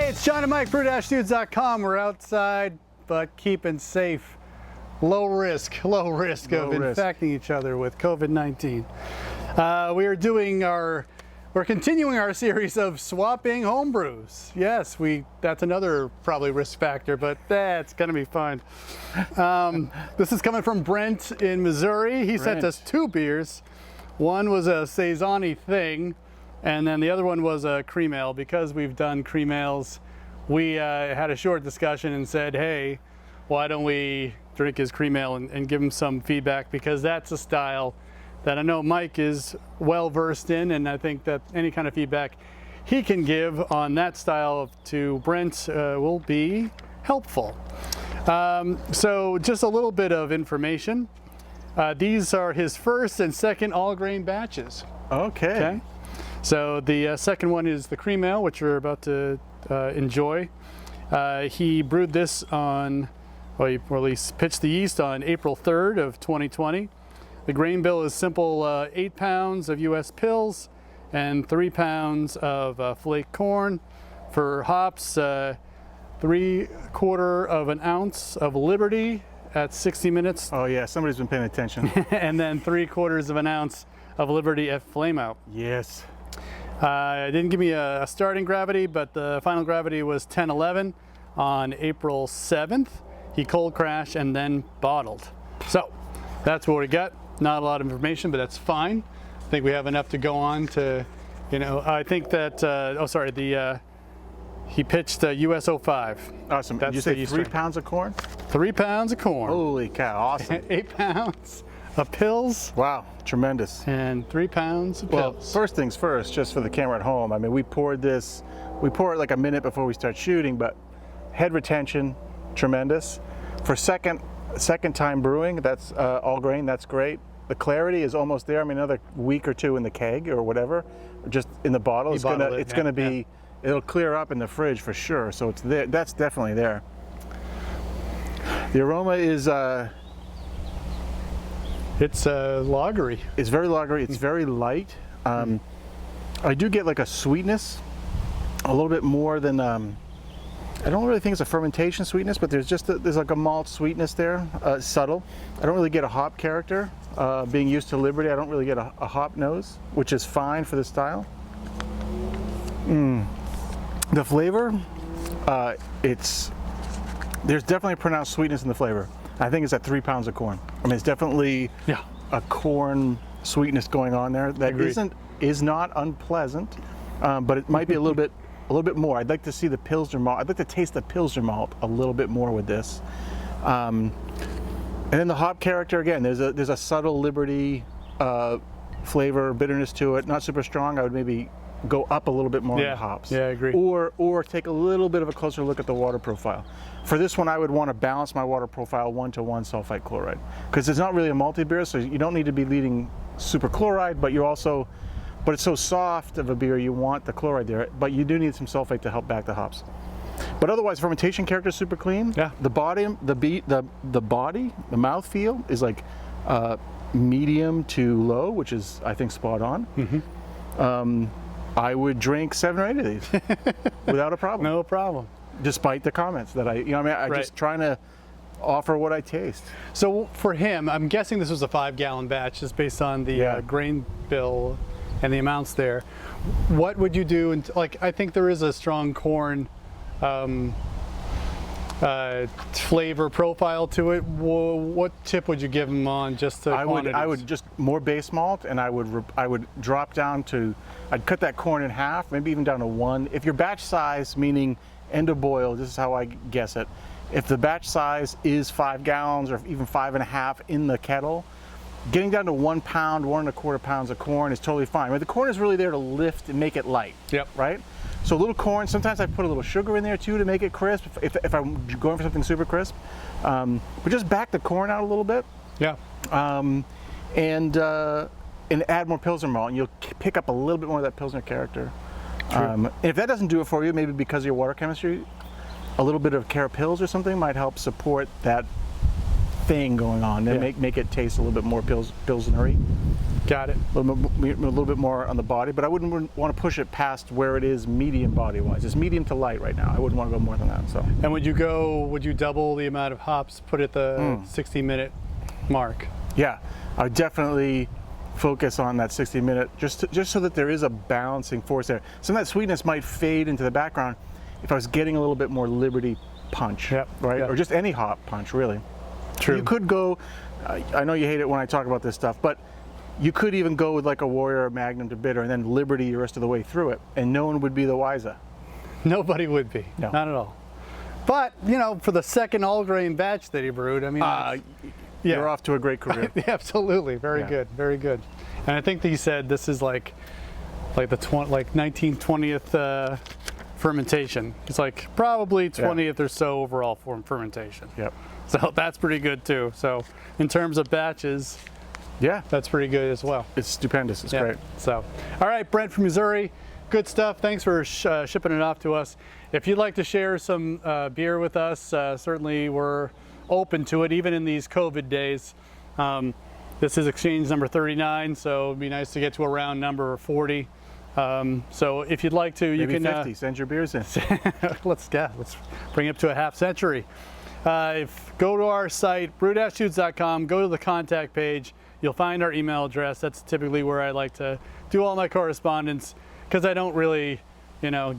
Hey, it's John and Mike, brew-dudes.com. We're outside, but keeping safe. Low risk of infecting each other with COVID-19. We're continuing our series of swapping homebrews. Yes, that's another probably risk factor, but that's gonna be fun. This is coming from Brent in Missouri. He sent us two beers. One was a Saison-y thing, and then the other one was a cream ale. Because we've done cream ales, we had a short discussion and said, hey, why don't we drink his cream ale and give him some feedback, because that's a style that I know Mike is well versed in, and I think that any kind of feedback he can give on that style to Brent will be helpful. So just a little bit of information. These are his first and second all grain batches. Okay. So the second one is the cream ale, which we're about to enjoy. He brewed this on, or at least pitched the yeast on April 3rd of 2020. The grain bill is simple 8 pounds of US pills and 3 pounds of flake corn. For hops, 3/4 of an ounce of Liberty at 60 minutes. Oh yeah, somebody's been paying attention. And then 3/4 of an ounce of Liberty at flame out. Yes. It didn't give me a starting gravity, but the final gravity was 1011 on April 7th. He cold crashed and then bottled. So that's what we got. Not a lot of information, but that's fine. I think we have enough to go on to, I think that, he pitched US 05. Awesome. Did you say 3 pounds of corn? 3 pounds of corn. Holy cow, awesome. 8 pounds of pills. Wow, tremendous. And 3 pounds of pills. Well, first things first, just for the camera at home, I mean, we pour it like a minute before we start shooting, but head retention, tremendous. For second time brewing, that's all grain, that's great. The clarity is almost there. I mean, another week or two in the keg or whatever, just in the bottle, it'll clear up in the fridge for sure. So it's there. That's definitely there. The aroma is it's lagery. It's very lagery. It's very light. I do get like a sweetness, a little bit more than. I don't really think it's a fermentation sweetness, but there's like a malt sweetness there, subtle. I don't really get a hop character. Being used to Liberty, I don't really get a hop nose, which is fine for this style. The flavor, there's definitely a pronounced sweetness in the flavor. I think it's at 3 pounds of corn. I mean, it's definitely a corn sweetness going on there that is not unpleasant, but it might be a little bit more. I'd like to see the Pilsner malt. I'd like to taste the Pilsner malt a little bit more with this. And then the hop character, again, there's a subtle Liberty flavor, bitterness to it. Not super strong. I would maybe go up a little bit more on the hops. Yeah, I agree. Or take a little bit of a closer look at the water profile. For this one, I would want to balance my water profile 1-to-1 sulfite chloride, because it's not really a malty beer, so you don't need to be leading super chloride, but it's so soft of a beer, you want the chloride there, but you do need some sulfite to help back the hops. But otherwise, fermentation character is super clean. Yeah. The body, the mouthfeel is like medium to low, which is, I think, spot on. I would drink 7 or 8 of these without a problem. No problem. Despite the comments that I'm just trying to offer what I taste. So for him, I'm guessing this was a 5-gallon batch, just based on the grain bill and the amounts there. What would you do? I think there is a strong corn flavor profile to it. What tip would you give him on just the quantities? I would just more base malt, and I would drop down to, I'd cut that corn in half, maybe even down to 1. If your batch size, meaning end of boil, this is how I guess it. If the batch size is 5 gallons or even 5.5 in the kettle, getting down to 1 pound, 1.25 pounds of corn is totally fine. I mean, the corn is really there to lift and make it light. Yep. Right? So a little corn, sometimes I put a little sugar in there too to make it crisp, if I'm going for something super crisp. But just back the corn out a little bit. Yeah. And add more Pilsner malt, and you'll pick up a little bit more of that Pilsner character. If that doesn't do it for you, maybe because of your water chemistry, a little bit of Carapils or something might help support that thing going on and make it taste a little bit more Pilsnery. Got it. A little bit more on the body, but I wouldn't want to push it past where it is medium body-wise. It's medium to light right now. I wouldn't want to go more than that. So. And would you double the amount of hops, put it at the 60-minute mark? Yeah, I would definitely focus on that 60-minute, just so that there is a balancing force there. Some of that sweetness might fade into the background if I was getting a little bit more Liberty punch, right? Yep. Or just any hop punch, really. True. You could go, I know you hate it when I talk about this stuff, but you could even go with like a Warrior or Magnum to bitter and then Liberty the rest of the way through it, and no one would be the wiser. Nobody would be, no. Not at all. But, you know, for the second all-grain batch that he brewed, I mean, you're off to a great career. Absolutely, very good, very good. And I think that he said this is like the 1920th fermentation. It's like probably 20th or so overall fermentation. Yep. So that's pretty good too. So in terms of batches, that's pretty good as well. It's stupendous. It's great. So, all right, Brent from Missouri, good stuff. Thanks for shipping it off to us. If you'd like to share some beer with us, certainly we're open to it, even in these COVID days. This is exchange number 39, so it'd be nice to get to a round number 40. So if you'd like to, you can 50. Send your beers in. let's bring it up to a half century. Go to our site, brew-dudes.com, go to the contact page. You'll find our email address. That's typically where I like to do all my correspondence, because I don't really,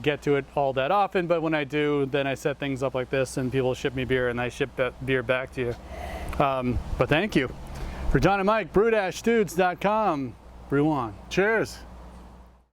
get to it all that often. But when I do, then I set things up like this, and people ship me beer, and I ship that beer back to you. But thank you. For John and Mike, brew-dudes.com. Brew on. Cheers.